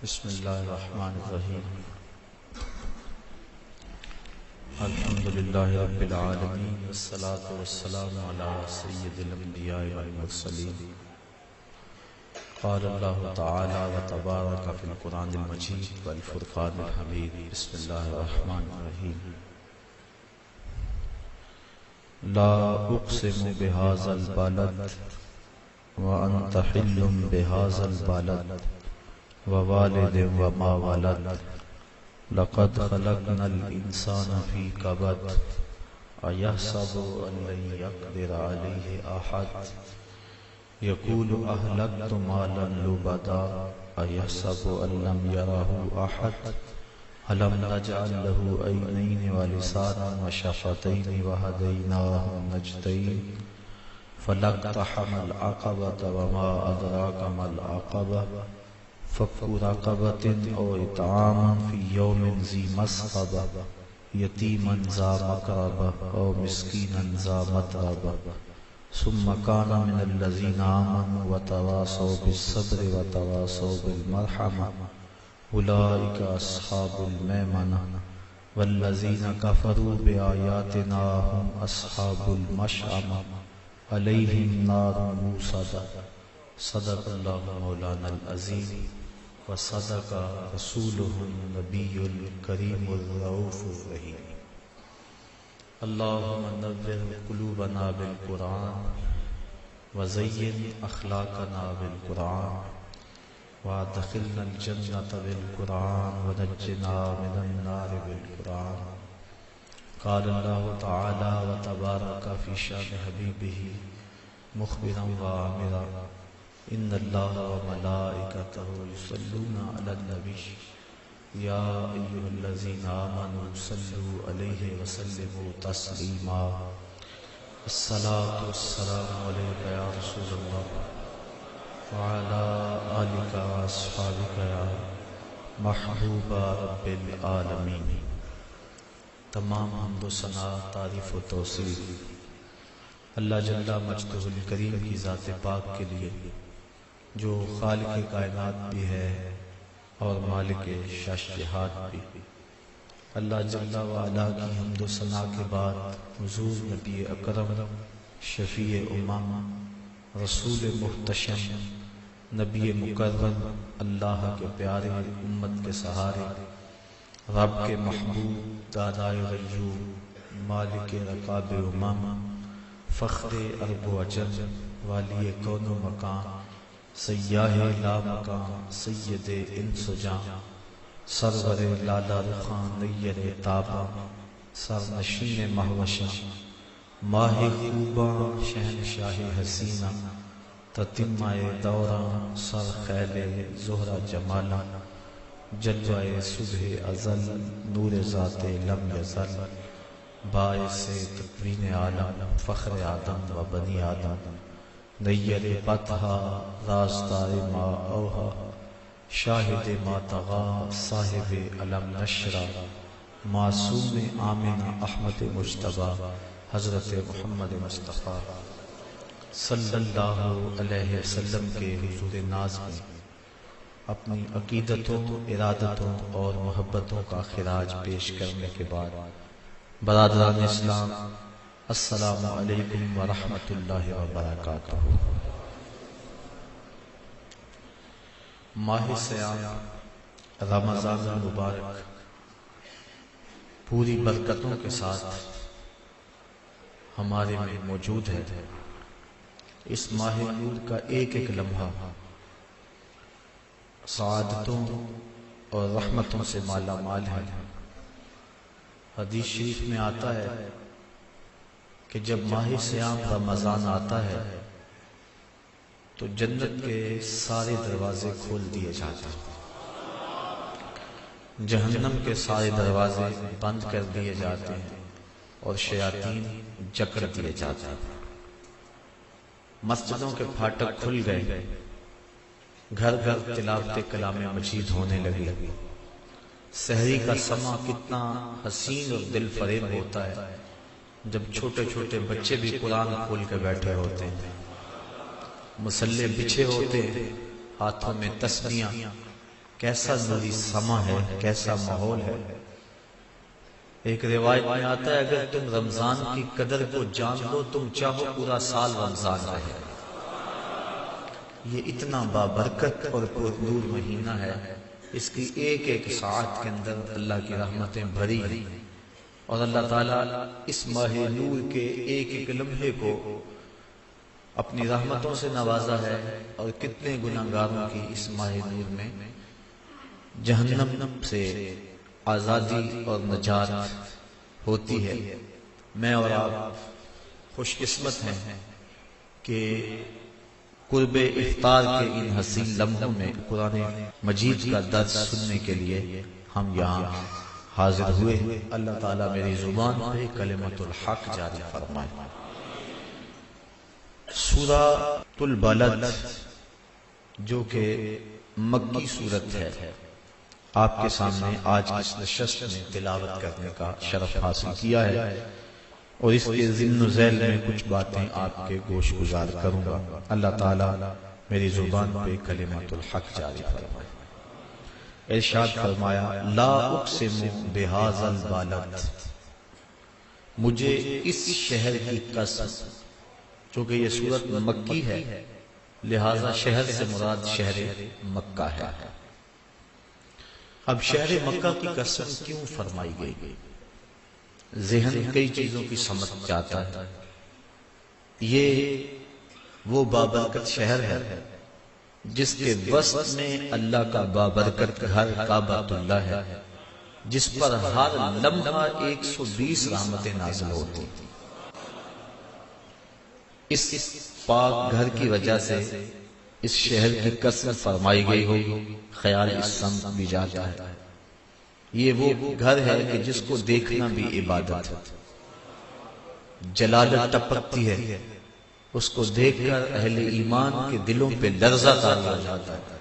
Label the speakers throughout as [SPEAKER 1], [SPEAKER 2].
[SPEAKER 1] بسم اللہ الرحمن الرحیم الحمدللہ رب العالمین والصلاة والسلام علی سید الانبیاء والمرسلین قال اللہ تعالی وتبارک فی القرآن المجید والفرقان الحمید بسم اللہ الرحمن الرحیم لا اقسم بهذا البلد وانت حل بهذا البلد ووالد وما ولد لقد خلقنا الإنسان في كبد أيحسب أن لن يقدر عليه أحد يقول أهلكت مالا لبدا أيحسب أن لم يره أحد ألم نجعل له عينين ولسانا وشفتين وهديناه النجدين فلاقتحم العقبة وما أدراك ما العقبة فك رقبة أو إطعام في يوم ذي مسغبة يتيما ذا مقربة أو مسكينا ذا متربة ثم كان من الذين آمنوا وتواصوا بالصبر وتواصوا بالمرحمة أولئك أصحاب الميمنة والذين كفروا بآياتنا هم أصحاب المشأمة عليهم نار موصدة صدق اللہ مولانا العظیم وصدق رسوله النبی الکریم الرؤوف الرحیم اللہم نور قلوبنا بالقرآن وزین اخلاقنا بالقرآن وادخلنا الجنة بالقرآن ونجنا من النار بالقرآن قال اللہ تعالی وتبارک فی شان حبیبہ مخبرا وآمرا ان اللہ وملائکتہ یصلون علی النبی یا ایھا الذین آمنوا صلوا علیہ وسلموا تسلیما الصلاۃ والسلام علیک یا رسول اللہ وعلی آلک واصحابک یا محبوب رب العالمین۔ تمام حمد و ثنا، تعریف و توصیف اللہ جل مجدہ الکریم کی ذات پاک کے لیے جو خالق کائنات بھی ہے اور مالک شش جہات بھی۔ اللہ جل وعلا کی حمد و ثنا کے بعد حضور نبی اکرم شفیع امم رسول محتشم نبی مکرم اللہ کے پیارے امت کے سہارے رب کے محبوب دادائے غیوب مالک رقاب امم فخر عرب و عجم والی کون و مکان سیاہ لا مکان سید انس و جان سرور لالا رخان نیر تابا سرنشین مہوشاں ماہ خوباں شہنشاہ حسینہ تتمہ دوراں سر خیل زہرہ جمالا جلوہ صبح ازل نور ذات لم یزل باعث تکوین عالم فخر آدم و بنی آدم نیر پتہا رازدار ما اوہا شاہد ما تغا صاحب علم نشرہ معصوم آمنہ احمد مجتبہ حضرت محمد مصطفیٰ صلی اللہ علیہ وسلم کے حضور ناز میں اپنی عقیدتوں ارادتوں اور محبتوں کا خراج پیش کرنے کے بعد برادران اسلام السلام علیکم ورحمۃ اللہ وبرکاتہ۔ ماہ سیام رمضان المبارک پوری برکتوں کے ساتھ ہمارے میں موجود ہے۔ اس ماہ نور کا ایک ایک لمحہ سعادتوں اور رحمتوں سے مالا مال ہے۔ حدیث شریف میں آتا ہے کہ جب ماہ سیام رمضان آتا ہے تو جنت کے سارے دروازے کھول دیے جاتے ہیں، جہنم کے سارے دروازے بند کر دیے جاتے ہیں اور شیاطین جکڑ دیے جاتے ہیں۔ مسجدوں کے پھاٹک کھل گئے، گھر گھر تلاوت کلام مجید ہونے لگی۔ سحری کا سماں کتنا حسین اور دل فریب ہوتا ہے جب چھوٹے چھوٹے بچے بھی قرآن کھول کے بیٹھے ہوتے ہیں، مصلے بچھے ہوتے ہیں، ہاتھوں میں تسبیحاں کیسا نوری سما ہے، کیسا ماحول ہے۔ ایک روایت میں آتا ہے اگر تم رمضان کی قدر کو جان لو تم چاہو پورا سال رمضان رہے۔ یہ اتنا بابرکت اور پرنور مہینہ ہے، اس کی ایک ایک ساعت کے اندر اللہ کی رحمتیں بھری ہیں، اور اللہ تعالیٰ اس ماہ نور کے ایک ایک لمحے کو اپنی رحمتوں سے نوازا ہے، اور کتنے گناہگاروں کی اس ماہ نور میں جہنم سے آزادی اور نجات ہوتی ہے۔ میں اور آپ خوش قسمت ہیں کہ قرب افطار کے ان حسین لمحوں میں قرآن مجید کا درس سننے کے لیے ہم یہاں حاضر ہوئے۔ اللہ تعالیٰ میری زبان پہ کلمۃ الحق جاری فرمائے۔ سورہ البلد جو کہ مکی سورت ہے، آپ کے سامنے آج اس نشست میں تلاوت کرنے کا شرف حاصل کیا ہے، اور اس کے ضمن و ذیل میں کچھ باتیں آپ کے گوش گزار کروں گا۔ اللہ تعالیٰ میری زبان پہ کلمۃ الحق جاری فرمائے۔ ارشاد فرمایا لا اقسم بہذا البلد، مجھے اس شہر کی قسم، چونکہ یہ سورت مکی ہے لہذا شہر سے مراد شہر مکہ ہے۔ اب شہر مکہ کی قسم کیوں فرمائی گئی؟ ذہن کئی چیزوں کی سمجھ جاتا ہے۔ یہ وہ بابرکت شہر ہے جس کے وسط میں اللہ کا بابرکت گھر کعبۃ اللہ ہے، جس پر ہر لمحہ 120 رحمتیں نازل ہوتی۔ اس پاک گھر کی وجہ سے اس شہر کی قسم فرمائی گئی ہوگی، خیال اس سمت بھی جاتا ہے۔ یہ وہ گھر ہے کہ جس کو دیکھنا بھی عبادت ہے، جلالت ٹپکتی ہے، اس کو دیکھ کر اہل ایمان کے دلوں پہ لرزہ طاری ہو جاتا ہے،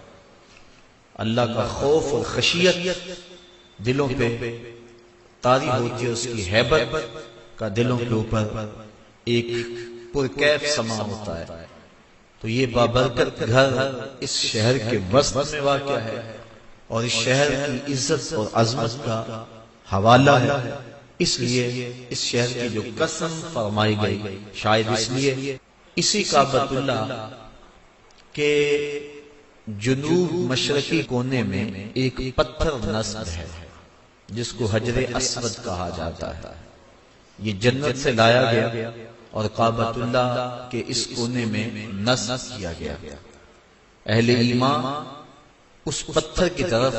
[SPEAKER 1] اللہ کا خوف اور خشیت دلوں پہ طاری ہوتی ہے، اس کی ہیبت کا دلوں کے اوپر ایک پرکیف سما ہوتا ہے۔ تو یہ بابرکت گھر اس شہر کے وسط میں واقع ہے، اور اس شہر کی عزت اور عظمت کا حوالہ ہے، اس لیے اس شہر کی جو قسم فرمائی گئی شاید اس لیے اسی کعبۃ اللہ کے جنوب مشرقی کونے میں ایک پتھر نصب ہے جس کو حجر اسود کہا جاتا ہے۔ یہ جنت سے لایا گیا اور کعبۃ اللہ کے اس کونے میں نصب کیا گیا۔ اہل ایمان اس پتھر کی طرف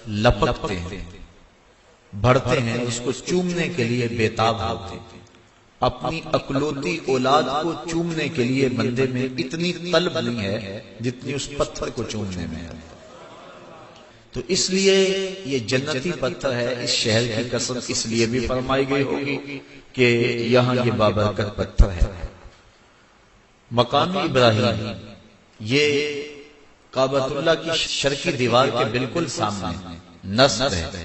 [SPEAKER 1] لپکتے ہیں، بڑھتے ہیں، اس کو چومنے کے لیے بےتاب ہوتے ہیں۔ اپنی اکلوتی اولاد کو چومنے کے لیے بندے میں اتنی طلب نہیں ہے جتنی اس پتھر کو چومنے میں ہے۔ تو اس لیے یہ جنتی پتھر ہے۔ اس شہر کی قسم اس لیے بھی فرمائی گئی ہوگی کہ یہاں یہ بابرکت پتھر ہے۔ مقام ابراہیم یہ کعبۃ اللہ کی شرقی دیوار کے بالکل سامنے نصب ہے،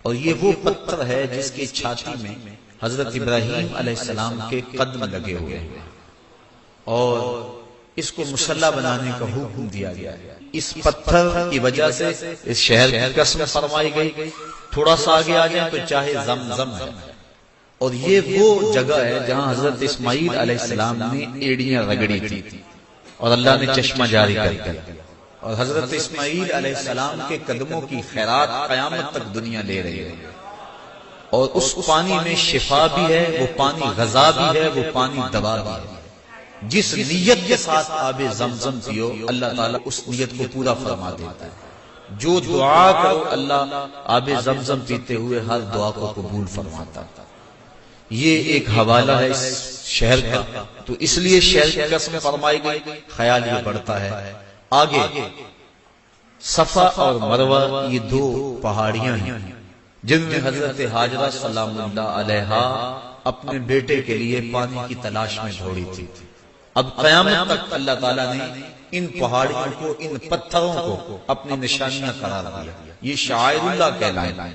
[SPEAKER 1] اور یہ وہ پتھر ہے جس کی چھاتی میں حضرت ابراہیم علیہ السلام کے قدم لگے ہوئے ہیں، اور اس کو مصلی بنانے کا حکم دیا گیا ہے۔ اس پتھر کی وجہ سے اس شہر کی قسم فرمائی گئی۔ تھوڑا سا آگے آ جائیں تو چاہے زمزم ہے، اور یہ وہ جگہ ہے جہاں حضرت اسماعیل علیہ السلام نے ایڑیاں رگڑی تھی اور اللہ نے چشمہ جاری کر دیا، اور حضرت اسماعیل علیہ السلام کے قدموں کی خیرات قیامت تک دنیا لے رہی ہے، اور اس پانی میں شفا بھی ہے، وہ پانی غذا بھی ہے، وہ پانی دوا بھی ہے۔ جس نیت کے ساتھ آب زمزم پیو اللہ تعالیٰ اس نیت کو پورا فرما دیتا ہے۔ جو دعا کرو اللہ آب زمزم پیتے ہوئے ہر دعا کو قبول فرماتا ہے۔ یہ ایک حوالہ ہے اس شہر کا، تو اس لیے شہر کی قسم فرمائی گئی۔ خیال یہ بڑھتا ہے آگے صفا اور مروہ یہ دو پہاڑیاں ہیں جن میں حضرت حاجرہ سلام اللہ علیہا اپنے بیٹے کے لیے پانی کی تلاش میں دوڑی تھی۔ اب قیامت تک اللہ تعالیٰ نے ان پہاڑیوں کو، ان پتھروں کو اپنی نشانیاں قرار دیا، یہ شعائر اللہ کہلائیں،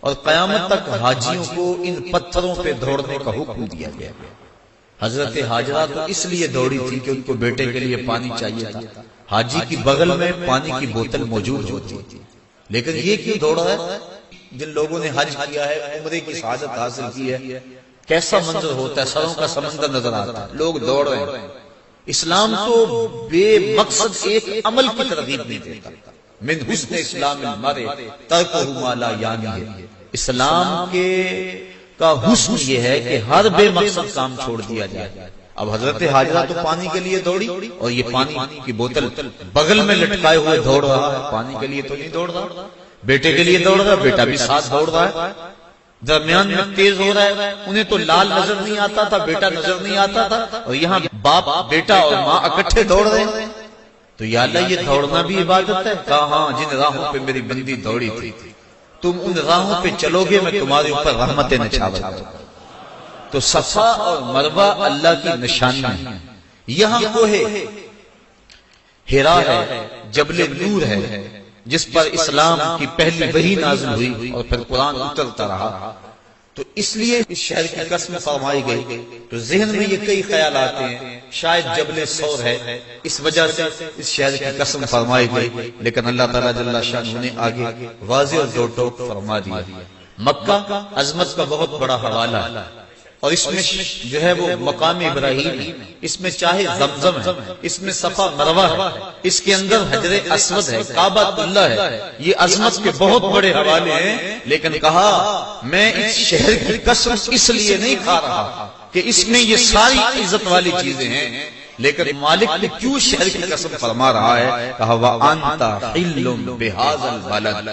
[SPEAKER 1] اور قیامت تک حاجیوں کو ان پتھروں پہ دوڑنے کا حکم دیا گیا۔ حضرت حاجرہ تو اس لیے دوڑی تھی کہ ان کو بیٹے کے لیے پانی چاہیے تھا۔ حاجی کی بغل میں پانی کی بوتل موجود ہوتی، لیکن یہ کیوں دوڑ رہا ہے؟ جن لوگوں نے حج کیا ہے، عمرے کی سعادت حاصل کی ہے، کیسا منظر ہوتا ہے، سروں کا سمندر نظر آتا ہے، لوگ دوڑ رہے ہیں۔ اسلام تو بے مقصد ایک عمل کی ترغیب نہیں دیتا۔ من حسن اسلام المرء ترکہ ما لا یعنی، اسلام کے کا حسن یہ ہے کہ ہر بے مقصد کام چھوڑ دیا جائے۔ اب حضرت حاجرہ تو پانی کے لیے دوڑی، اور یہ پانی کی بوتل بغل میں لٹکائے ہوئے دوڑ رہا ہے، پانی کے لیے تو نہیں دوڑ رہا، بیٹے کے لیے دوڑ رہا، بیٹا بھی ساتھ دوڑ رہا ہے، درمیان میں تیز ہو رہا ہے، انہیں تو لال نظر نہیں آتا تھا، بیٹا نظر نہیں آتا تھا، اور یہاں باپ بیٹا اور ماں اکٹھے دوڑ رہے ہیں۔ تو یا اللہ یہ دوڑنا بھی عبادت ہے؟ کہا ہاں، جن راہوں پہ میری بندی دوڑی تھی تم ان راہوں پہ چلو گے، میں تمہارے اوپر رحمتیں نچھاور کروں گا۔ تو صفا اور مروہ اللہ کی نشانی ہے۔ یہاں کوہ حرا ہے، جبل نور ہے، جس پر اسلام کی پہلی وحی نازل ہوئی اور پھر قرآن اترتا رہا، تو اس لیے اس شہر کی قسم فرمائی گئی۔ تو ذہن میں یہ کئی خیال آتے ہیں، شاید جبل سور ہے، اس وجہ سے اس شہر کی قسم فرمائی گئی، لیکن اللہ تعالیٰ جل شانہ نے آگے واضح اور دو ٹوک فرما دیا۔ مکہ عظمت کا بہت بڑا حوالہ ہے، اور اس میں جو ہے وہ مقام ابراہیم ہے، اس میں چاہے زمزم ہے، اس میں صفا مروہ ہے، اس کے اندر حجر اسود ہے، کعبہ اللہ ہے، یہ عظمت کے بہت بڑے حوالے ہیں۔ لیکن کہا میں اس شہر کی قسم اس لیے نہیں کھا رہا کہ اس میں یہ ساری عزت والی چیزیں ہیں، لیکن مالک نے کیوں شہر کی قسم فرما رہا ہے؟ کہا وَأَنْتَ حِلٌّ بِهَذَا الْبَلَدِ،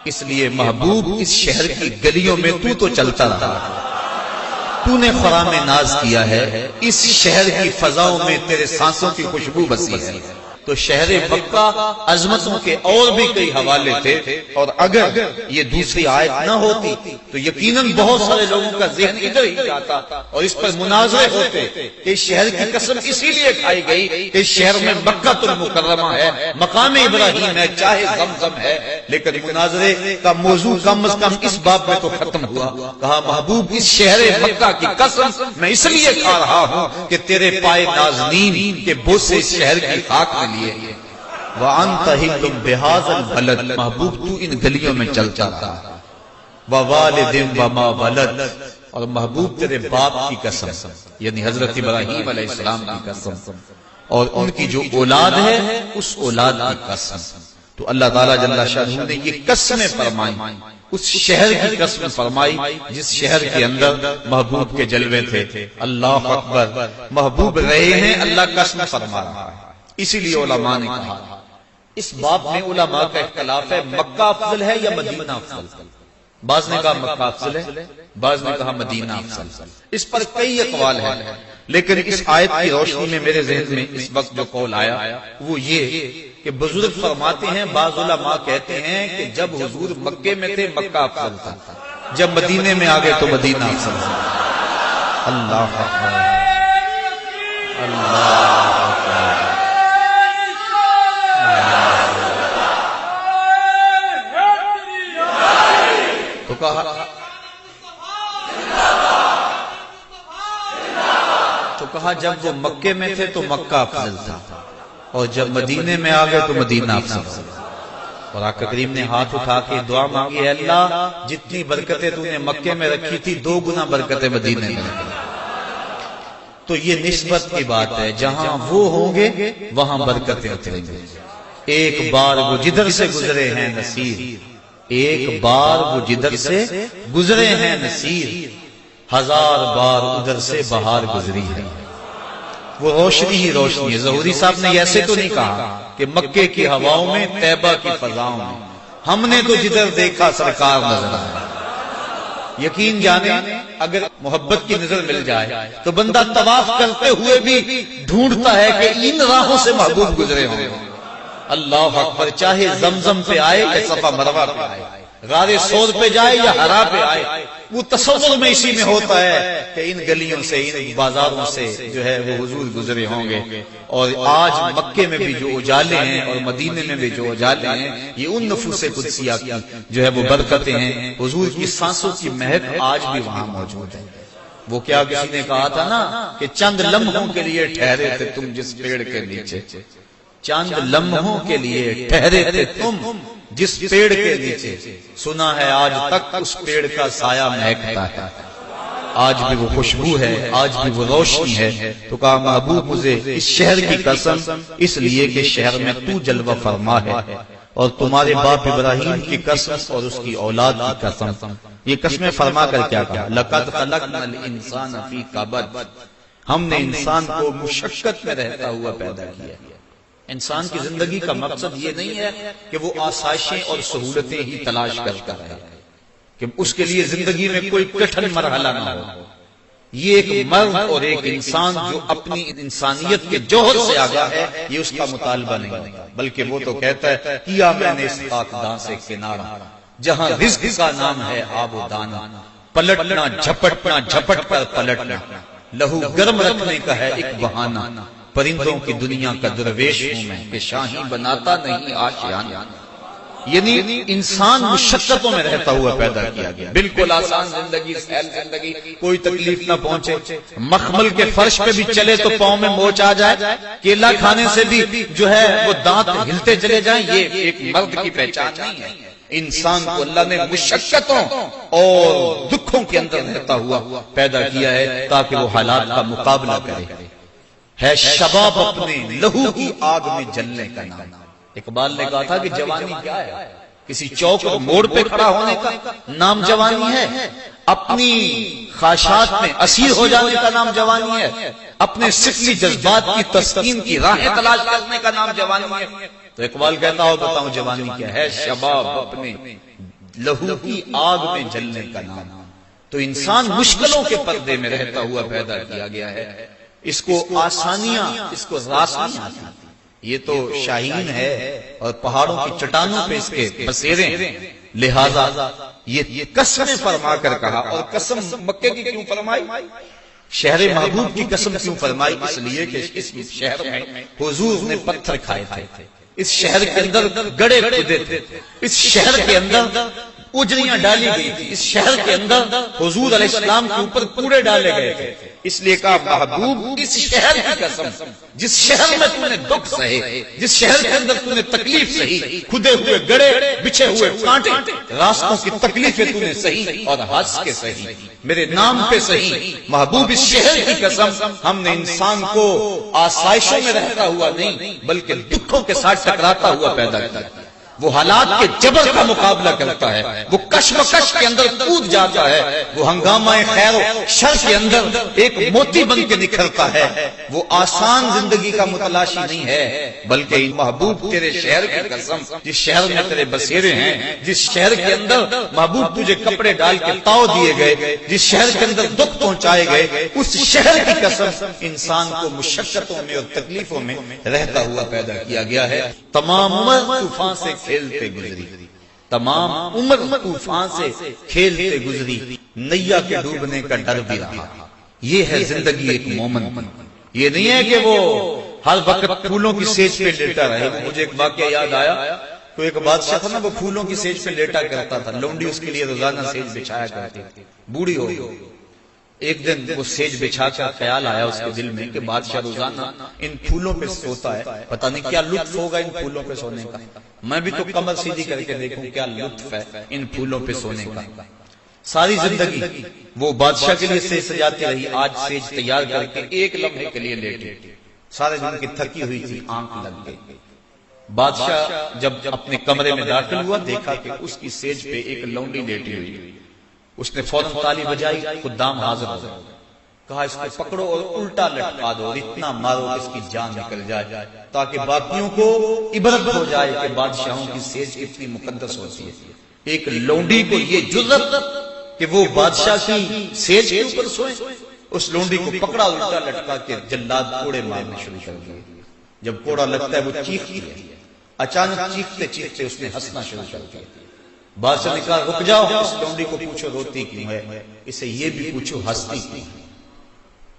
[SPEAKER 1] اس لیے محبوب اس شہر کی گلیوں میں تو چلتا رہا، تو نے خرام ناز کیا ہے، اس شہر کی فضاؤں میں تیرے سانسوں کی خوشبو بسی ہے۔ تو شہر مکہ عظمتوں کے اور بھی کئی حوالے تھے، اور اگر یہ دوسری آیت نہ ہوتی تو یقیناً بہت سارے لوگوں کا ذہن ادھر ہی جاتا اور اس پر مناظرے ہوتے کہ اس شہر کی قسم اسی لیے کھائی گئی کہ اس شہر میں مکہ المکرمہ ہے، مقام ابراہیم ہے، چاہے زمزم ہے، لیکن مناظرے کا موضوع کم از کم اس باب میں تو ختم ہوا۔ کہا محبوب اس شہر مکہ کی قسم میں اس لیے کھا رہا ہوں کہ تیرے پائے نازنین کے بوسے اس شہر کی خاک میں لیے، وَأَنْتَ حِلٌّ بِهَذَا الْبَلَدِ، محبوب تو ان گلیوں میں چلتا رہا، وَوَالِدٍ وَمَا وَلَدَ، اور محبوب تیرے باپ کی قسم، یعنی حضرت ابراہیم علیہ السلام کی قسم، اور ان کی جو اولاد ہے اس اولاد کی قسم۔ تو اللہ تعالیٰ جل شانہ نے یہ قسمیں فرمائی، اس شہر کی قسم فرمائی جس شہر کے اندر محبوب کے جلوے تھے۔ اللہ اکبر، محبوب رہے ہیں، اللہ قسم فرما رہا ہے۔ اسی لیے علماء نے کہا، اس باب میں علماء کا اختلاف ہے مکہ افضل ہے یا مدینہ افضل۔ بعض نے کہا مکہ افضل ہے، بعض نے کہا مدینہ افضل، اس پر کئی اقوال ہیں، لیکن اس آیت کی روشنی میں میرے ذہن میں اس وقت جو قول آیا وہ یہ کہ بزرگ فرماتے ہیں، بعض علماء کہتے ہیں کہ جب حضور مکے میں تھے مکہ افضل تھا، جب مدینے میں آگئے تو مدینہ افضل تھا۔ اللہ اکبر، اللہ اکبر۔ تو کہا جب وہ مکے میں تھے تو مکہ افضل تھا، اور جب مدینے میں آ گئے تو مدینہ افضل تھا۔ اور آقا کریم نے ہاتھ اٹھا کے دعا مانگی، اے اللہ جتنی برکتیں تو نے مکے میں رکھی تھی 2 گنا برکتیں مدینے میں رکھی۔ تو یہ نسبت کی بات ہے، جہاں وہ ہوں گے وہاں برکتیں اتریں گی۔ ایک بار وہ جدھر سے گزرے ہیں نصیر، ایک بار وہ جدھر سے گزرے ہیں نصیر، 1000 بار ادھر سے بہار گزری ہے۔ وہ روشنی ہی روشنی ہے۔ ظہوری صاحب نے ایسے تو نہیں کہا کہ مکے کی ہواؤں میں، طیبہ کی فضاؤں میں، ہم نے تو جدھر دیکھا سرکار نظر آئے۔ یقین جانے اگر محبت کی نظر مل جائے تو بندہ طواف کرتے ہوئے بھی ڈھونڈتا ہے کہ ان راہوں سے محبوب گزرے ہوں۔ اللہ اکبر، چاہے زمزم پہ آئے یا صفا مروہ پہ آئے، غار سور پہ جائے یا حرا پہ آئے، وہ تصور میں اسی میں ہوتا ہے کہ ان گلیوں سے، ان بازاروں سے جو ہے وہ حضور گزرے ہوں گے۔ اور آج مکے میں بھی جو اجالے ہیں اور مدینے میں بھی جو اجالے ہیں، یہ ان نفوس قدسیہ کی جو ہے وہ برکتیں ہیں۔ حضور کی سانسوں کی مہک آج بھی وہاں موجود ہے۔ وہ کیا کسی نے کہا تھا نا کہ چند لمحوں کے لیے ٹھہرے تھے تم جس پیڑ کے نیچے، چند لمحوں کے لیے ٹھہرے تھے تم جس پیڑ کے نیچے سنا ہے آج تک اس پیڑ کا سایہ مہکتا ہے، آج بھی وہ خوشبو ہے، آج بھی وہ روشنی ہے۔ تو کہا محبوب مجھے اس شہر کی قسم، اس لیے کہ شہر میں تو جلوہ فرما ہے، اور تمہارے باپ ابراہیم کی قسم اور اس کی اولاد کی قسم۔ یہ قسمیں فرما کر کیا کہا؟ لَقَدْ خَلَقْنَا الْإِنسَانَ فِي كَبَدٍ، ہم نے انسان کو مشقت میں رہتا ہوا پیدا کیا۔ انسان کی زندگی کا مقصد یہ نہیں ہے کہ وہ آسائشیں اور سہولتیں ہی تلاش کرتا ہے، کہ اس کے لیے زندگی میں کوئی کٹھن مرحلہ نہ ہو۔ یہ ایک مرد اور ایک انسان جو اپنی انسانیت کے جوہر سے آگاہ ہے، یہ اس کا مطالبہ نہیں ہوتا، بلکہ وہ تو کہتا ہے کیا میں نے اس خاکدان سے کنارہ، جہاں رزق کا نام ہے آب و دانہ، پلٹنا جھپٹنا جھپٹ کر پلٹنا، لہو گرم رکھنے کا ہے ایک بہانہ، پرندوں کی دنیا کا درویش ہوں میں کہ شاہی بناتا نہیں آشیانہ۔ یعنی انسان مشقتوں میں رہتا ہوا پیدا کیا گیا، بالکل آسان زندگی، سہل زندگی، کوئی تکلیف نہ پہنچے، مخمل کے فرش پہ بھی چلے تو پاؤں میں موچ آ جائے، کیلا کھانے سے بھی جو ہے وہ دانت ہلتے چلے جائیں، یہ ایک مرد کی پہچان نہیں ہے۔ انسان کو اللہ نے مشقتوں اور دکھوں کے اندر رہتا ہوا پیدا کیا ہے تاکہ وہ حالات کا مقابلہ کرے۔ ہے شباب اپنے لہو کی آگ میں جلنے کا نام۔ اقبال نے کہا تھا کہ جوانی کیا ہے؟ کسی چوک اور موڑ پہ کھڑا ہونے کا نام جوانی ہے، اپنی خواہشات میں اسیر ہو جانے کا نام جوانی ہے، اپنے سفلی جذبات کی تسکین کی راہیں تلاش کرنے کا نام جوانی ہے۔ تو اقبال کہتا ہو بتاؤں جوانی کیا ہے؟ شباب اپنے لہو کی آگ میں جلنے کا نام۔ تو انسان مشکلوں کے پردے میں رہتا ہوا پیدا کیا گیا ہے، اس کو آسانیاں، اس کو راسانیاں، یہ تو شاہین ہے اور پہاڑوں کی چٹانوں پہ اس کے بسیرے ہیں، لہذا یہ قسمیں فرما کر کہا۔ اور قسم مکے کی کیوں فرمائی؟ شہر محبوب کی قسم کیوں فرمائی؟ اس لیے کہ اس شہر میں حضور نے پتھر کھائے تھے، اس شہر کے اندر گڑے کھودے تھے، اس شہر کے اندر اجریاں ڈالی گئی تھی، اس شہر کے اندر حضور علیہ السلام کے اوپر کوڑے ڈالے گئے تھے۔ اس لیے کہا محبوب اس شہر کی قسم، جس شہر میں تم نے دکھ سہے، جس شہر کے اندر تم نے تکلیف سہی، کھدے ہوئے گڑے، بچھے ہوئے کانٹے، راستوں کی تکلیفیں تم نے سہی اور ہنس کے سہی، میرے نام پہ سہی۔ محبوب اس شہر کی قسم، ہم نے انسان کو آسائشوں میں رہتا ہوا نہیں بلکہ دکھوں کے ساتھ ٹکراتا ہوا پیدا کیا۔ وہ حالات کے جبر کا مقابلہ کرتا ہے، وہ کشمکش کے اندر کود جاتا ہے، وہ ہنگامہ خیر و شر کے اندر ایک موتی بن کے نکھرتا ہے۔ وہ آسان زندگی کا متلاشی نہیں ہے بلکہ محبوب تیرے شہر کی قسم، جس شہر میں تیرے بسیرے ہیں، جس شہر کے اندر محبوب تجھے کپڑے ڈال کے تاؤ دیے گئے، جس شہر کے اندر دکھ پہنچائے گئے، اس شہر کی قسم انسان کو مشقتوں میں اور تکلیفوں میں رہتا ہوا پیدا کیا گیا ہے۔ تمام عمر طوفان سے کھیلتے گزری، تمام عمر طوفان سے کھیلتے گزری، نیا کے ڈوبنے کا ڈر بھی رہا۔ یہ ہے زندگی ایک مومن کی۔ یہ نہیں ہے کہ وہ ہر وقت پھولوں کی سیج پہ لیٹا رہے۔ مجھے ایک واقعہ یاد آیا، تو ایک بادشاہ تھا نا، وہ پھولوں کی سیج پہ لیٹا کرتا تھا، لونڈی اس کے لیے روزانہ سیج بچھایا کرتی تھی، بوڑھی ہو گئی۔ ایک دن وہ سیج بچھا کر خیال آیا اس کے دل میں کہ بادشاہ روزانہ ان پھولوں پہ سوتا ہے، پتہ نہیں کیا لطف ہوگا ان پھولوں پہ سونے کا، میں بھی تو کمر سیدھی کر کے دیکھوں کیا لطف ہے ان پھولوں پہ سونے کا۔ ساری زندگی وہ بادشاہ کے لیے سیج سجاتی رہی، آج سیج تیار کر کے ایک لمحے کے لیے لیٹی، سارے دن کی تھکی ہوئی تھی، آنکھ لگ گئی۔ بادشاہ جب اپنے کمرے میں داخل ہوا، دیکھا کہ اس کی سیج پہ ایک لونڈی لیٹی ہوئی۔ اس نے فوراً تالی بجائی، خدام حاضر ہو گئے، کہا اس کو پکڑو اور الٹا لٹکا دو اور اتنا مارو کہ اس کی جان نکل جائے، تاکہ باقیوں کو عبرت ہو جائے کہ بادشاہوں کی سیج کتنی مقدس ہوتی ہے۔ ایک لونڈی کو یہ جرأت کہ وہ بادشاہ کی سیج کے اوپر سوئے، اس لونڈی کو پکڑا، الٹا لٹکا کے جلاد کوڑے مارنے شروع کر دیے۔ جب کوڑا لگتا ہے وہ چیختی ہے، اچانک چیختے چیختے اس نے ہنسنا شروع کر دیا۔ بادشاہ نے کہا رک جاؤ، اس لونڈی کو پوچھو روتی کیوں ہے، اسے یہ بھی پوچھو ہنستی کیوں ہے۔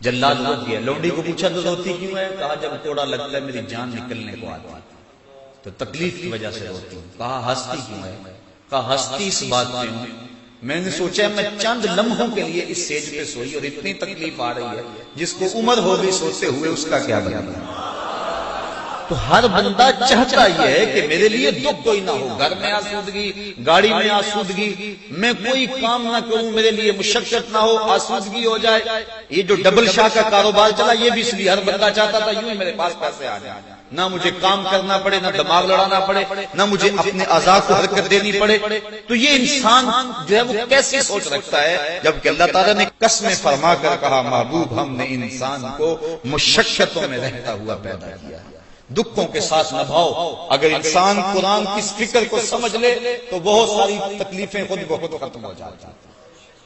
[SPEAKER 1] جلاد رک گیا، لونڈی کو پوچھا تو روتی کیوں ہے، کہا جب کوڑا لگتا ہے میری جان نکلنے کو آتی ہے تو تکلیف کی وجہ سے روتی ہوں۔ کہا ہنستی کیوں ہے، کہا ہنستی اس بات پہ ہوں، میں نے سوچا میں چند لمحوں کے لیے اس سیج پہ سوئی اور اتنی تکلیف آ رہی ہے، جس کو عمر ہو گئی سوتے ہوئے اس کا کیا بنے۔
[SPEAKER 2] تو ہر بندہ چاہتا یہ ہے کہ میرے لیے دکھ کوئی نہ ہو، گھر میں آسودگی، گاڑی میں آسودگی، میں کوئی کام نہ کروں میرے لیے مشقت نہ ہو، آسودگی ہو جائے۔ یہ جو ڈبل شاہ کا کاروبار چلا یہ بھی اس لیے ہر بندہ چاہتا تھا یوں ہی میرے پاس پیسے آ جائیں، نہ مجھے کام کرنا پڑے، نہ دماغ لڑانا پڑے، نہ مجھے اپنے اعضاء کو حرکت دینی پڑے۔ تو یہ انسان جو ہے وہ کیسی سوچ رکھتا ہے، جبکہ اللہ تعالیٰ نے قسم فرما کر کہا محبوب ہم نے انسان کو مشقتوں میں رہتا ہوا پیدا کیا ہے، دکھوں کے ساتھ نبھاؤ۔ اگر انسان قرآن کی اس فکر کو سمجھ لے تو بہت ساری تکلیفیں خود بخود ختم ہو جاتی ہیں۔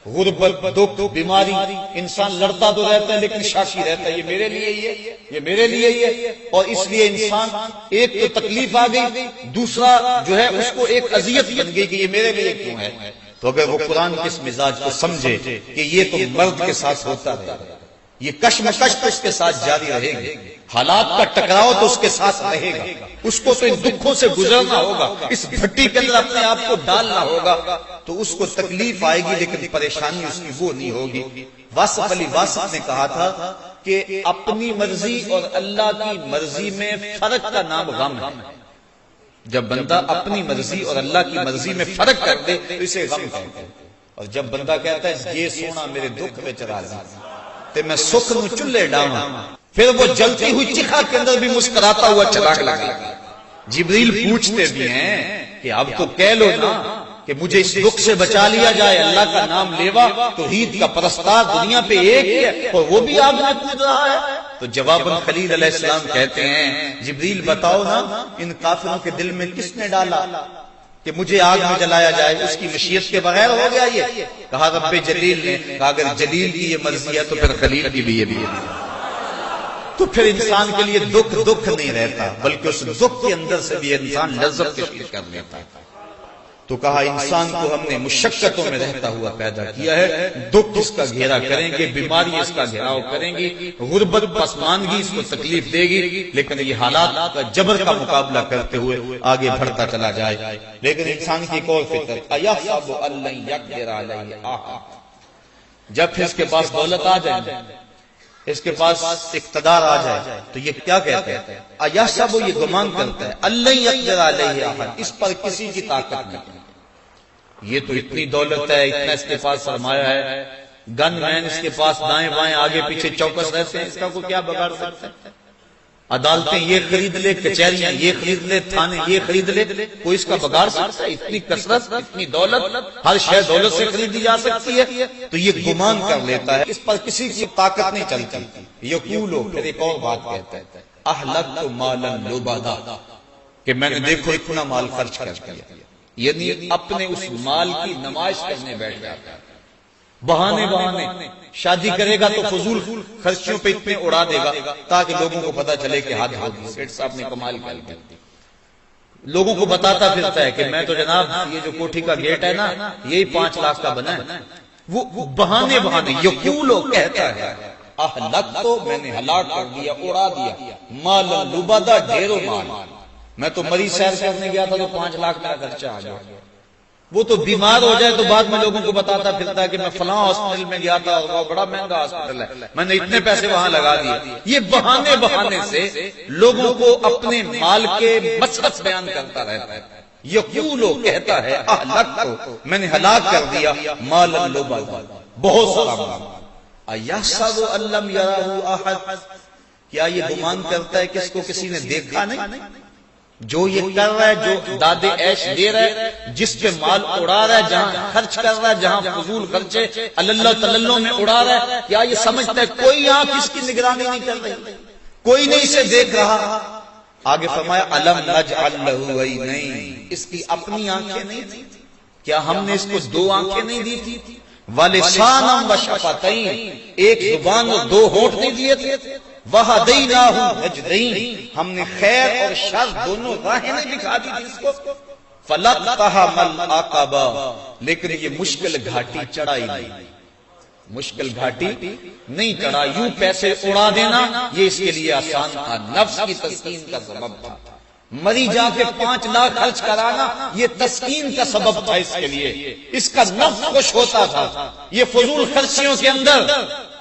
[SPEAKER 2] غربت، دکھ، بیماری، انسان لڑتا تو رہتا ہے لیکن شاکی رہتا ہے، یہ میرے لیے ہی ہے، یہ میرے لیے ہی ہے۔ اور اس لیے انسان ایک تو تکلیف آ گئی، دوسرا جو ہے اس کو ایک اذیت بن گئی کہ یہ میرے لیے کیوں ہے۔ تو اگر وہ قرآن کے اس مزاج کو سمجھے کہ یہ تو مرد کے ساتھ ہوتا رہے گا، یہ کشمکش تو اس کے ساتھ جاری رہے گی، حالات کا ٹکراؤ تو اس کے ساتھ رہے گا، اس کو تو ان دکھوں سے گزرنا ہوگا، اس بھٹی کے اندر اپنے آپ کو ڈالنا ہوگا، تو اس کو تکلیف آئے گی لیکن پریشانی اس کی وہ نہیں ہوگی۔ واصف علی واصف نے کہا تھا کہ اپنی مرضی اور اللہ کی مرضی میں فرق کا نام غم ہے۔ جب بندہ اپنی مرضی اور اللہ کی مرضی میں فرق کر دے تو اسے غم کہتے ہیں، اور جب بندہ کہتا ہے یہ سونا میرے دکھ میں چلا جا تے میں سکھ نو چلے ڈاواں، پھر وہ جلتی ہوئی چکھا کے اندر بھی مسکراتا ہوا چلا گیا۔ جبریل پوچھتے بھی ہیں کہ اب تو کہہ لو نا کہ مجھے اس دکھ سے بچا لیا جائے، اللہ کا نام لیوا توحید کا پرستار دنیا پہ ایک ہے اور وہ بھی آگ میں کود رہا ہے۔ تو جواباً خلیل علیہ السلام کہتے ہیں جبریل بتاؤ نا ان کافروں کے دل میں کس نے ڈالا کہ مجھے آگ میں جلایا جائے، اس کی مشیت کے بغیر ہو گیا یہ؟ کہا رب جلیل نے، کہا اگر جلیل کی یہ مرضی ہے تو پھر خلیل کی بھی یہ بھی ہے۔ تو پھر انسان کے لیے دکھ نہیں رہتا، بلکہ اس دکھ کے اندر سے بھی انسان لذت تشخیص کر لیتا ہے۔ تو کہا انسان کو ہم نے مشقتوں میں رہتا ہوا پیدا کیا ہے، دکھ اس کا گھیرا کریں گے، بیماری اس کا گھیراؤ کریں گی، غربت پسماندگی اس کو تکلیف دے گی، لیکن یہ حالات کا جبر کا مقابلہ کرتے ہوئے آگے بڑھتا چلا جائے۔ لیکن انسان کی ایک اور فطرت ایحسب ان لن یقدر علیہ احد، جب پھر اس کے پاس دولت آ جائے، اس کے پاس اقتدار آ جائے تو یہ کیا کہتے ہیں؟ ایحسب، یہ گمان کرتا ہے اللہ یقدر علیہ احد، اس پر کسی کی طاقت نہیں۔ یہ تو اتنی دولت ہے، اتنا اس کے پاس سرمایہ ہے، گن مین اس کے پاس دائیں بائیں آگے پیچھے چوکس رہتے ہیں، اس کا کوئی کیا بگاڑ سکتا ہے؟ عدالتیں یہ خرید لے، کچہریاں یہ خرید لے، تھانے یہ خرید لے، کوئی اس کا بگاڑ سکتا ہے؟ اتنی کثرت، اتنی دولت، ہر شے دولت سے خریدی جا سکتی ہے۔ تو یہ گمان کر لیتا ہے، اس پر کسی کی طاقت نہیں چلتی۔ یقولو، پھر ایک اور بات کہتا ہے اہلکت مالا لبدا، کہ میں نے دیکھو اتنا مال خرچ کر دیا، یعنی اپنے اس مال کی نمائش کرنے بیٹھ جاتا ہے، بہانے شادی کرے گا تو فضول خرچیوں پہ اتنے اڑا دے گا تاکہ لوگوں کو پتا چلے کہ حد ہوگی، سیٹھ صاحب نے کمال کر دیا۔ لوگوں کو بتاتا پھرتا ہے کہ میں تو جناب یہ جو کوٹھی کا گیٹ ہے نا یہی 5 لاکھ کا بنا ہے، وہ بہانے یقولو کہتا ہے اہلکت، تو میں نے ہلاک کر دیا، اڑا دیا، مال لبدا، ڈھیروں مال، میں تو مریض سیر کرنے گیا تھا تو 5 لاکھ میرا خرچہ آ گیا۔ وہ تو بیمار ہو جائے تو بعد میں لوگوں کو بتاتا پھرتا ہے کہ میں فلاں ہاسپٹل میں گیا تھا، وہ بڑا مہنگا ہاسپٹل ہے، میں نے اتنے پیسے وہاں لگا دیے۔ یہ بہانے سے لوگوں کو اپنے مال کے مصرف بیان کرتا رہتا ہے۔ یقولو کہتا ہے اہلکت، میں نے ہلاک کر دیا، مال لبدا، بہت سارا مال۔ ایحسب ان لم یرہ احد، کیا یہ گمان کرتا ہے کہ اس کو کسی نے دیکھا نہیں؟ جو یہ کر رہا ہے، جو دادے عیش دے رہا ہے، جس پہ مال اڑا رہا ہے، جہاں خرچ کر رہا ہے، جہاں فضول خرچے اللہ تللوں میں اڑا رہا ہے، کیا یہ سمجھتا ہے کوئی آنکھ اس کی نگرانی نہیں کر رہی، کوئی نہیں اسے دیکھ رہا؟ آگے فرمایا الم نجعل لہ عینین، اس کی اپنی آنکھیں نہیں تھی؟ کیا ہم نے اس کو 2 آنکھیں نہیں دی تھی؟ ولسانا وشفتین، ایک زبان اور 2 ہونٹ نہیں دیے تھے؟ وہدیناہ نجدین، ہم نے خیر اور شر دونوں راہیں دکھا دی تھی اس کو۔ فلقتحم العقبہ، لیکن یہ مشکل گھاٹی چڑھائی نہیں، مشکل گھاٹی نہیں چڑھا، یوں پیسے اڑا دینا یہ اس کے لیے آسان تھا، نفس کی تسکین کا سبب تھا۔ مری جا کے 5 لاکھ خرچ کرانا یہ تسکین کا سبب تھا اس کے لیے، اس کا نفس خوش ہوتا تھا۔ یہ فضول خرچیوں کے اندر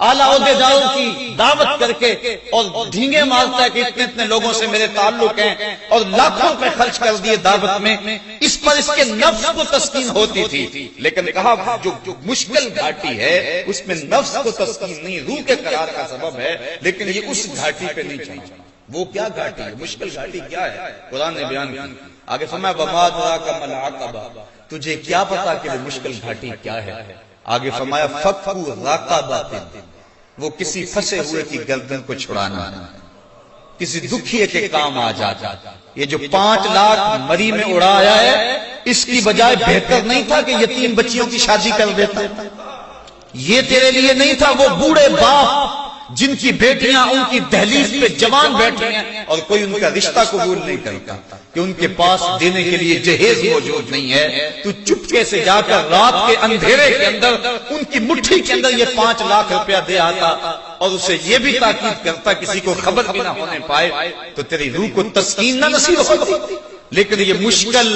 [SPEAKER 2] اعلیٰ عہدیداروں کی دعوت کر کے اور ڈھینگے مارتا ہے کہ اتنے اتنے لوگوں سے میرے تعلق ہیں، اور لاکھوں روپے خرچ کر دیے دعوت میں، اس پر اس کے نفس کو تسکین ہوتی تھی۔ لیکن کہا جو مشکل گھاٹی ہے اس میں نفس کو تسکین نہیں، روح کے قرار کا سبب ہے، لیکن یہ اس گھاٹی پہ نہیں چاہیے۔ وہ کیا گھاٹی ہے؟ مشکل گھاٹی کیا ہے؟ قرآن نے بیان کیا، آگے فرمایا وَمَا أَدْرَاكَ مَا الْعَقَبَةُ، تجھے کیا پتا کہ وہ مشکل گھاٹی کیا ہے؟ آگے فرمایا فَكُّ رَقَبَةٍ، وہ کسی پھنسے ہوئے کی گردن کو چھڑانا، کسی دکھیے کے کام آ جاتا۔ یہ جو 5 لاکھ مری میں اڑایا ہے، اس کی بجائے بہتر نہیں تھا کہ یتیم بچیوں کی شادی کر دیتا؟ یہ تیرے لیے نہیں تھا وہ بوڑھے باپ جن کی بیٹیاں ان کی دہلیز پہ جوان بیٹھی ہیں اور کوئی ان کا رشتہ قبول نہیں کرتا کہ ان کے پاس دینے کے لیے جہیز موجود نہیں ہے، تو چپکے سے جا کر رات کے اندھیرے کے اندر ان کی مٹھی کے اندر یہ 5 لاکھ روپیہ دے آتا اور اسے یہ بھی تاکید کرتا کسی کو خبر بھی نہ ہونے پائے، تو تیری روح کو تسکین نہ نصیب ہوتی۔ لیکن یہ مشکل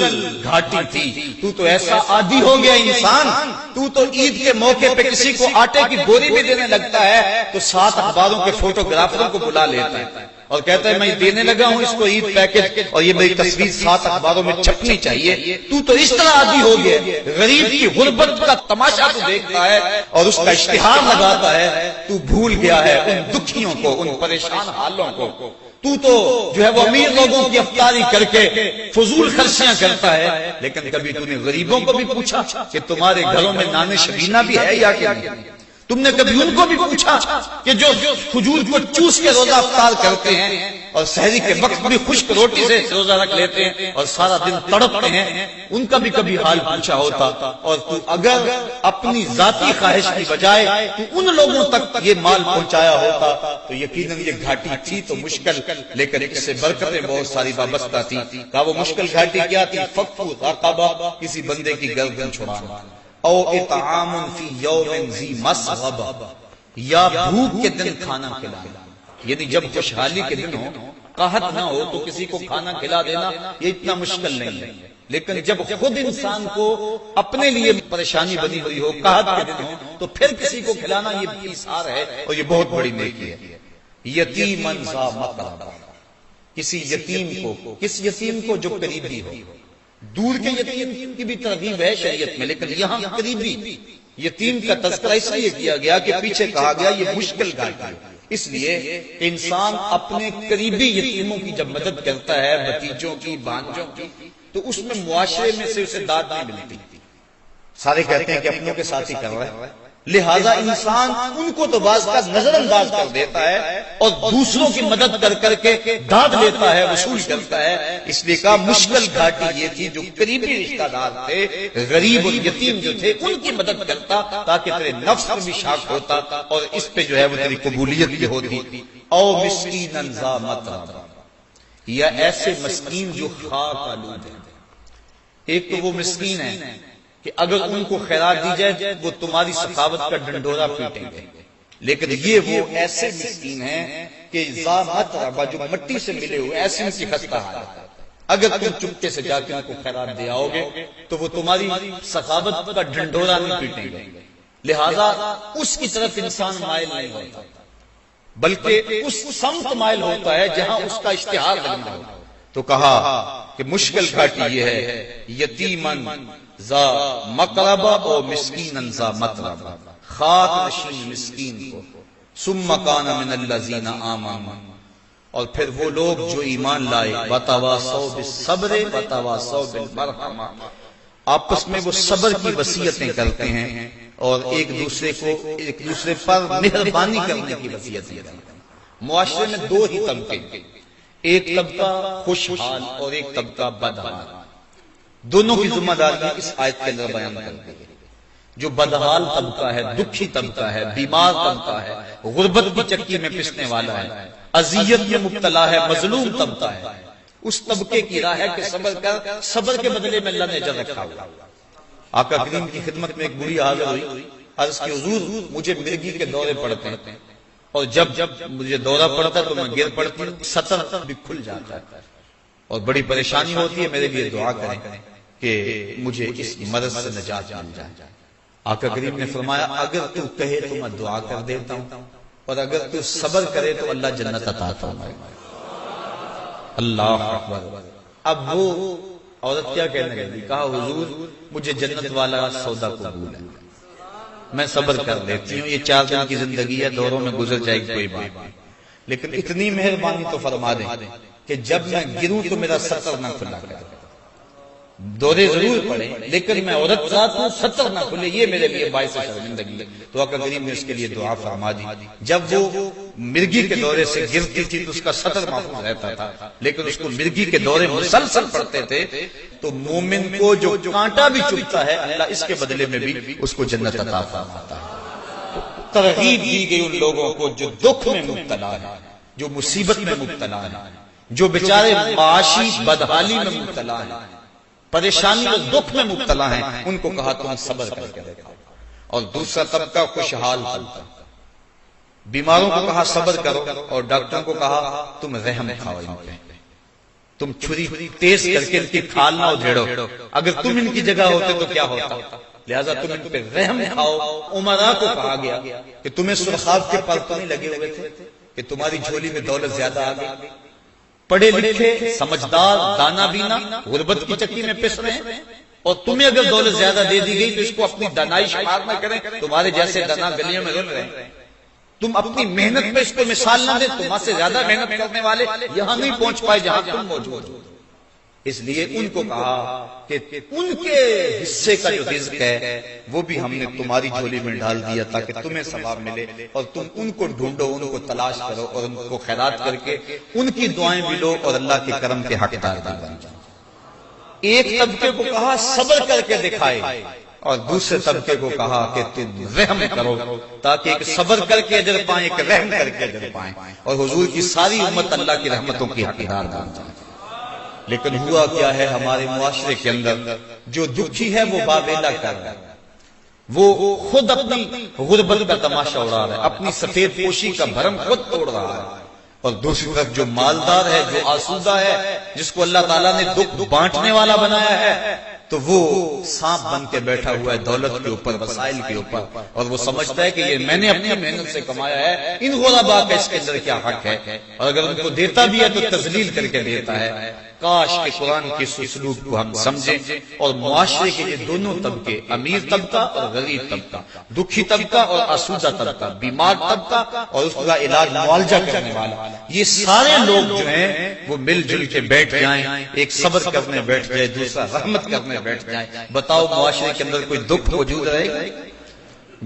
[SPEAKER 2] گھاٹی تھی، تو ایسا عادی ہو گیا انسان، تو عید کے موقع پہ کسی کو آٹے کی بوری بھی دینے لگتا ہے تو 7 اخباروں کے فوٹوگرافروں کو بلا لیتا ہے اور کہتا ہے میں دینے لگا ہوں اس کو عید پیکج اور یہ میری تصویر 7 اخباروں میں چھپنی چاہیے۔ تو اس طرح عادی ہو گیا، غریب کی غربت کا تماشا تو دیکھتا ہے اور اس کا اشتہار لگاتا ہے، تو بھول گیا ہے ان دکھیوں کو، ان پریشان حالوں کو۔ تو جو ہے وہ امیر لوگوں کی افطاری کر کے فضول خرچیاں کرتا ہے، لیکن کبھی تو نے غریبوں کو بھی پوچھا کہ تمہارے گھروں میں نان شبینہ بھی ہے یا کہ نہیں؟ تم نے کبھی ان کو بھی پوچھا کہ جو کھجور کو چوس کے روزہ افطار کرتے ہیں اور سحری کے وقت بھی خشک روٹی سے روزہ رکھ لیتے ہیں اور سارا دن تڑپتے ہیں، ان کا بھی کبھی حال پوچھا ہوتا؟ اور تو اگر اپنی ذاتی خواہش کی بجائے تو ان لوگوں تک یہ مال پہنچایا ہوتا تو یقیناً یہ گھاٹی تھی تو مشکل، لیکن اس سے برکتیں بہت ساری وابستہ تھی۔ کہا وہ مشکل گھاٹی کیا تھی؟ فَكُّ رَقَبَةٍ، کسی بندے کی گردن چھڑانا، او اطعام فی یوم ذی مسغبہ، یا بھوک کے دن کھانا کھلانا، یعنی جب خوشحالی کے دن ہو، قحط نہ ہو تو کسی کو کھانا کھلا دینا یہ اتنا مشکل نہیں ہے، لیکن جب خود انسان کو اپنے لیے پریشانی بنی ہوئی ہو، قحط کے دن ہو، تو پھر کسی کو کھلانا یہ ایثار ہے اور یہ بہت بڑی نیکی ہے۔ یتیمن ذا مقربہ، کسی یتیم کو جو قریبی ہو، دور کے یتیم کی بھی ترغیب ہے شریعت میں، لیکن یہاں قریبی یتیم کا تذکرہ اس لیے کیا گیا کہ پیچھے کہا گیا یہ مشکل گھاٹی ہے، اس لیے کہ انسان اپنے قریبی یتیموں کی جب مدد کرتا ہے، بھتیجوں کی، بھانجوں کی، تو اس میں معاشرے میں سے اسے داد نہیں ملتی۔ سارے کہتے ہیں کہ اپنوں کے ساتھ ہی کر رہا ہے، لہذا انسان ان کو تو بعض کا نظر انداز کر دیتا ہے اور دوسروں کی مدد کر کر کے داد لیتا ہے، وصول کرتا ہے۔ اس لیے کہا مشکل گھاٹی یہ تھی جو قریبی رشتہ دار تھے، غریب اور یتیم جو تھے، ان کی مدد کرتا تاکہ تیرے نفس میں بھی شاک ہوتا اور اس پہ جو ہے وہ تیری قبولیت بھی ہوتی۔ او مسکین ذا متربہ، یا ایسے مسکین جو خاک آلود ہیں۔ ایک تو وہ مسکین ہے کہ اگر ان کو خیرات دی جائے وہ تمہاری سخاوت کا ڈنڈورا پیٹیں گے، لیکن یہ وہ ایسے مسکین ہیں کہ ذا متربہ، جو مٹی سے ملے ہوئے، ایسی ان کی خستہ حالت ہے، اگر تم چپکے سے جا کے ان کو خیرات دے آؤ گے تو وہ تمہاری سخاوت کا ڈنڈورا نہیں پیٹیں گے، لہذا اس کی طرف انسان مائل نہیں ہوتا بلکہ اس سمت مائل ہوتا ہے جہاں اس کا اشتہار لگنا ہو۔ تو کہا کہ مشکل گھاٹی یہ ہے، یتیمن ذا مقربہ او مسکینن ذا متربہ، خاک نشین مسکین کو، ثم کان من الذین آمنوا، اور پھر وہ لوگ جو ایمان لائے، وتواصوا بالصبر وتواصوا بالمرحمہ، آپس میں وہ صبر کی وصیتیں کرتے ہیں اور ایک دوسرے پر مہربانی کرنے کی وصیت کرتے ہیں۔ معاشرے میں دو ہی طبقے، ایک طبقہ خوشحال اور ایک طبقہ بدحال، دونوں کی ذمہ داری اس آیت کے اندر بیان کرتے ہیں۔ جو بدحال طبقہ ہے، دکھی طبقہ ہے، بیمار طبقہ ہے، غربت کی چکی میں پسنے والا ہے، اذیت میں مبتلا ہے، مظلوم طبقہ ہے، اس طبقے کی راہ ہے کہ صبر کر، صبر کے بدلے میں اللہ نے اجر رکھا ہوا۔ آقا کریم کی خدمت میں ایک بوڑھی حاضر ہوئی، عرض کی حضور مجھے مرگی کے دورے پڑتے ہیں اور جب مجھے دورہ پڑتا ہے تو میں گر پڑتی ہوں، سطر بھی کھل جاتا ہے اور بڑی پریشانی ہوتی ہے، میرے لیے دعا کریں کہ مجھے اس مرض سے نجات مل جائے۔ آقا کریم نے فرمایا اگر تو کہے تو میں دعا کر دیتا ہوں، اور اگر تو صبر کرے تو اللہ جنت عطا فرمائے۔ اللہ اکبر۔ اب وہ عورت کیا کہنے لگی؟ کہا حضور مجھے جنت والا سودا قبول ہے، میں صبر کر لیتی ہوں، یہ 4 دن کی زندگی ہے، دوروں میں گزر جائے گی، کوئی بات نہیں، لیکن اتنی مہربانی تو فرما دیں کہ جب میں گروں تو میرا سطر نہ کھلا کرے۔ دورے ضرور پڑے لیکن میں عورت ذات ہوں، سطر نہ کھلے، یہ میرے لیے باعث شرمندگی ہے۔ تو آقا کریم نے اس کے لیے دعا فرما دی۔ جب وہ مرگی کے دورے سے گرتی تھی تو اس کا سطر محفوظ رہتا تھا، لیکن اس کو مرگی کے دورے مسلسل پڑتے تھے تو مومن کو جو کانٹا بھی چبھتا ہے اللہ اس کے بدلے میں بھی اس کو جنت عطا فرماتا ہے۔ ترغیب دی گئی ان لوگوں کو جو دکھ میں مبتلا ہے، جو مصیبت میں مبتلا ہے، جو بیچارے معاشی بدحالی میں مبتلا ہیں، پریشانی اور دکھ میں مبتلا ہیں، ان کو کہا تم صبر کر کے دیکھو۔ اور دوسرا طبقہ خوشحال طبقہ، بیماروں کو کہا صبر کرو، اور ڈاکٹروں کو کہا تم رحم کھاؤ ان پہ، تم چھری تیز کر کے ان کی کھال نہ ادھیڑو، اگر تم ان کی جگہ ہوتے تو کیا ہوتا، لہذا تم ان پہ رحم کھاؤ۔ عمراء کو کہا گیا کہ تمہیں سرخاب کے پر تو نہیں لگے ہوئے تھے کہ تمہاری جھولی میں دولت زیادہ آ گئی؟ پڑھے لکھے سمجھدار دانا بینا غربت کی چکی میں پس رہے ہیں، اور تمہیں اگر دولت زیادہ دے دی گئی تو اس کو اپنی دانائی شمار نہ کریں، تمہارے جیسے دانا گلیوں میں رل رہے ہیں، تم اپنی محنت پہ اس کو مثال نہ دیں، تمہاں سے زیادہ محنت کرنے والے یہاں نہیں پہنچ پائے جہاں تم موجود ہو۔ اس لیے ان کو کہا کہ ان کے حصے کا جو رزق ہے وہ بھی ہم نے تمہاری جھولی میں ڈال دیا تاکہ تمہیں ثواب ملے، اور تم ان کو ڈھونڈو، ان کو تلاش کرو، اور ان کو خیرات کر کے ان کی دعائیں بھی لو اور اللہ کے کرم کے حقدار بن جاؤ۔ ایک طبقے کو کہا صبر کر کے دکھائے، اور دوسرے طبقے کو کہا کہ تم رحم کرو تاکہ ایک صبر کر کے اجر پائیں، ایک رحم کر کے اجر پائیں، اور حضور کی ساری امت اللہ کی رحمتوں کی حقدار بن جائے۔ لیکن ہوا کیا ہے ہمارے معاشرے کے اندر، جو دکھی ہے وہ باویلا کر رہا ہے، وہ خود اپنی غربت کا تماشا اڑا رہا ہے، اپنی سفید پوشی کا بھرم خود توڑ رہا ہے، اور دوسری طرف جو مالدار ہے، جو آسودہ ہے، جس کو اللہ تعالیٰ نے دکھ بانٹنے والا بنایا ہے، تو وہ سانپ بن کے بیٹھا ہوا ہے دولت کے اوپر، وسائل کے اوپر، اور وہ سمجھتا ہے کہ یہ میں نے اپنی محنت سے کمایا ہے، ان غرباء کا اس کے اندر کیا حق ہے، اور اگر ان کو دیتا بھی ہے تو تذلیل کر کے دیتا ہے۔ کاش کہ قرآن کے سلوک کو ہم سمجھیں، اور معاشرے کے یہ دونوں طبقے، امیر طبقہ اور غریب طبقہ، دکھی طبقہ اور آسودہ طبقہ، بیمار طبقہ اور اس کا علاج معالجہ کرنے والا، یہ سارے لوگ جو ہیں وہ مل جل کے بیٹھ جائیں، ایک صبر کرنے بیٹھ جائے، دوسرا رحمت کرنے بیٹھ جائیں۔ بتاؤ معاشرے کے اندر کوئی دکھ موجود رہے گا؟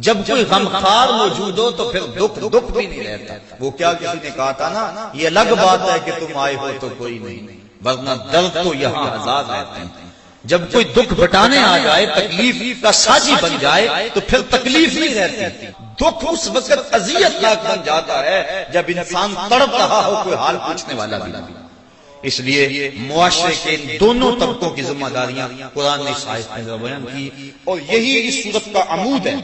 [SPEAKER 2] جب کوئی غمخوار موجود ہو تو پھر دکھ بھی نہیں رہتا۔ وہ کیا کسی نے کہا تھا نا، یہ الگ بات ہے کہ تم آئے ہو تو کوئی نہیں، ورنہ درد تو یہاں ہزار رہتے ہیں۔ جب کوئی دکھ بٹانے آ جائے، تکلیف کا ساجی بن جائے تو پھر تکلیف نہیں رہتی۔ دکھ اس وقت اذیت ناک بن جاتا ہے جب انسان تڑپ رہا ہو، کوئی حال پوچھنے والا بھی نہیں۔ اس لیے معاشرے کے ان دونوں طبقوں کی ذمہ داریاں قرآن نے اس آیت میں بیان کی، اور یہی اس سورت کا عمود ہے،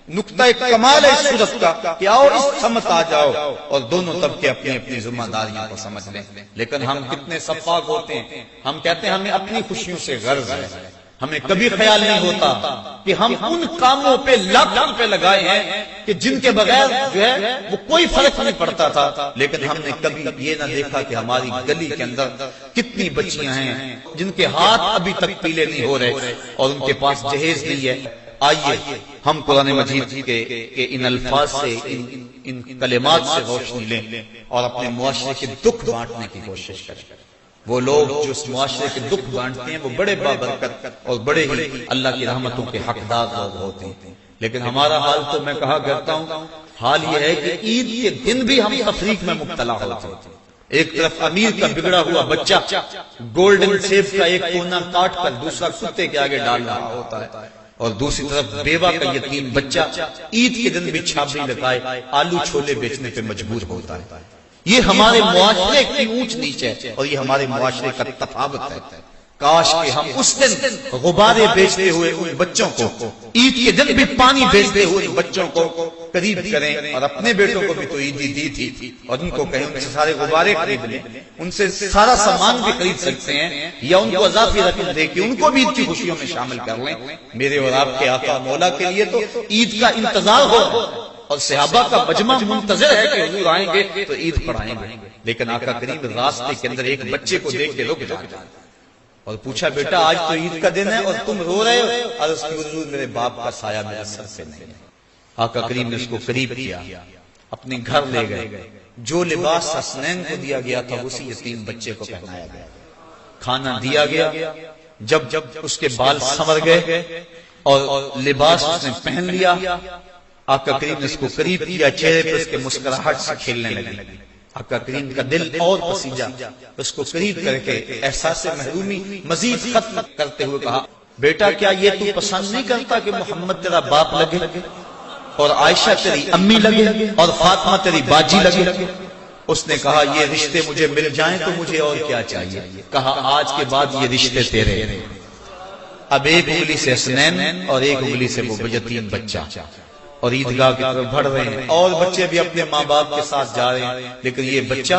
[SPEAKER 2] نقطہ کمال ہے اس سورت کا کہ آؤ اس سمت آ جاؤ اور دونوں طبقے اپنی اپنی ذمہ داریوں کو سمجھ لیں۔ لیکن ہم کتنے شفاف ہوتے ہیں، ہم کہتے ہیں ہمیں اپنی خوشیوں سے غرض ہے، ہمیں کبھی خیال نہیں ہوتا کہ ہم ان کاموں پہ لاکھ روپے لگائے ہیں کہ جن کے بغیر جو ہے وہ کوئی فرق نہیں پڑتا تھا، لیکن ہم نے کبھی یہ نہ دیکھا کہ ہماری گلی کے اندر کتنی بچیاں ہیں جن کے ہاتھ ابھی تک پیلے نہیں ہو رہے اور ان کے پاس جہیز نہیں ہے۔ آئیے ہم قرآن مجید کے ان الفاظ سے، ان کلمات سے روشنی لیں اور اپنے معاشرے کے دکھ بانٹنے کی کوشش کریں۔ وہ لوگ جو اس معاشرے کے دکھ بانٹتے ہیں وہ بڑے بابرکت اور بڑے ہی اللہ کی رحمتوں کے حقدار لوگ ہوتے ہیں، لیکن ہمارا حال تو میں کہا کرتا ہوں، حال یہ ہے کہ عید کے دن بھی ہم تفریق میں مبتلا ہوتے ہیں۔ ایک طرف امیر کا بگڑا ہوا بچہ گولڈن سیب کا ایک کونا کاٹ کر دوسرا کتے کے آگے ڈال رہا ہوتا ہے، اور دوسری طرف بیوہ کا یتیم بچہ عید کے دن بھی چھاپڑی لگائے آلو چھولے بیچنے پہ مجبور ہوتا ہے۔ یہ ہمارے معاشرے کی اونچ نیچ ہے اور یہ ہمارے معاشرے کا تفاوت ہے۔ کاش کہ ہم اس دن غبارے بیچتے ہوئے ان بچوں کو، عید کے دن بھی پانی بیچتے ہوئے ان بچوں کو قریب کریں، اور اپنے بیٹوں کو بھی تو عیدی دی تھی، اور ان کو کہیں ان سے سارے غبارے خرید لیں، ان سے سارا سامان بھی خرید سکتے ہیں، یا ان کو اضافی رقم دے کہ ان کو بھی عید کی خوشیوں میں شامل کر لیں۔ میرے اور آپ کے آقا مولا کے لیے تو عید کا انتظار ہو، اور صحابہ کا مجمع منتظر ہے کہ حضور آئیں گے تو عید پڑھائیں گے، لیکن آقا کریم راستے کے اندر ایک بچے کو دیکھ کے رک جائے اور پوچھا بیٹا آج تو عید کا دن ہے اور تم رو رہے ہو؟ عرض کی حضور میرے باپ کا سایہ میرے سر پہ نہیں ہے۔ آقا کریم نے اس کو قریب کیا، اپنے گھر لے گئے، جو لباس حسنین کو دیا گیا تھا اسی یتیم بچے کو پہنایا گیا، کھانا دیا گیا، جب اس کے بال سنور گئے اور لباس اس نے پہن لیا، آقا کریم نے اس کو قریب کیا، چہرے پر اس کے مسکراہٹ سے کھیلنے لگی۔ آقا کریم کا دل اور پسیجا، اس کو قریب کر کے احساس محرومی مزید ختم کرتے ہوئے کہا بیٹا کیا یہ تو پسند نہیں کرتا کہ محمد تیرا باپ لگے اور عائشہ تیری امی لگے اور فاطمہ تیری باجی لگے؟ اس نے کہا یہ رشتے مجھے مل جائیں تو مجھے اور کیا چاہیے؟ کہا آج کے بعد یہ رشتے تیرے۔ اب ایک انگلی سے حسنین اور ایک انگلی سے وہ یتیم بچہ، اور عیدگاہ کی طرف بڑھ رہے ہیں، اور بچے بھی اپنے ماں باپ کے ساتھ جا رہے ہیں، لیکن یہ بچہ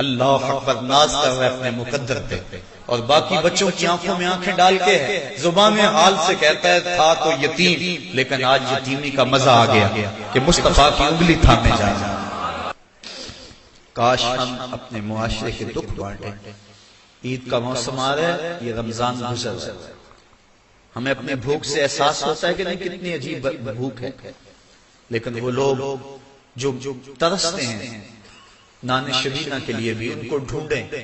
[SPEAKER 2] اللہ اکبر ناز کر رہا ہے اپنے مقدر پہ، اور باقی بچوں کی آنکھوں میں آنکھیں ڈال کے زبان میں حال سے کہتا ہے تھا تو یتیم، لیکن آج یتیمی کا مزہ آ گیا کہ مصطفیٰ کی انگلی تھامے جائے۔ کاش ہم اپنے معاشرے کے دکھ بانٹیں۔ عید کا موسم آ رہا ہے، یہ رمضان گزر رہا ہے، ہمیں اپنے بھوک سے احساس ہوتا ہے کہ نہیں کتنی عجیب بھوک ہے، لیکن وہ لوگ جو ترستے ہیں نان شبینہ کے لیے بھی ان کو ڈھونڈیں۔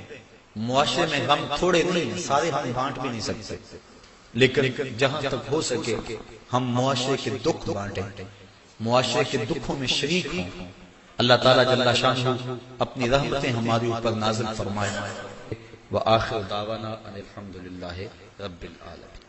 [SPEAKER 2] معاشرے میں غم تھوڑے نہیں ہیں، سارے ہم بانٹ بھی نہیں سکتے، لیکن جہاں تک ہو سکے ہم معاشرے کے دکھ بانٹیں، معاشرے کے دکھوں میں شریک ہوں۔ اللہ تعالیٰ جل شانہ اپنی رحمتیں ہمارے اوپر نازل فرمائے۔ وآخر دعوانا ان الحمدللہ رب العالمین۔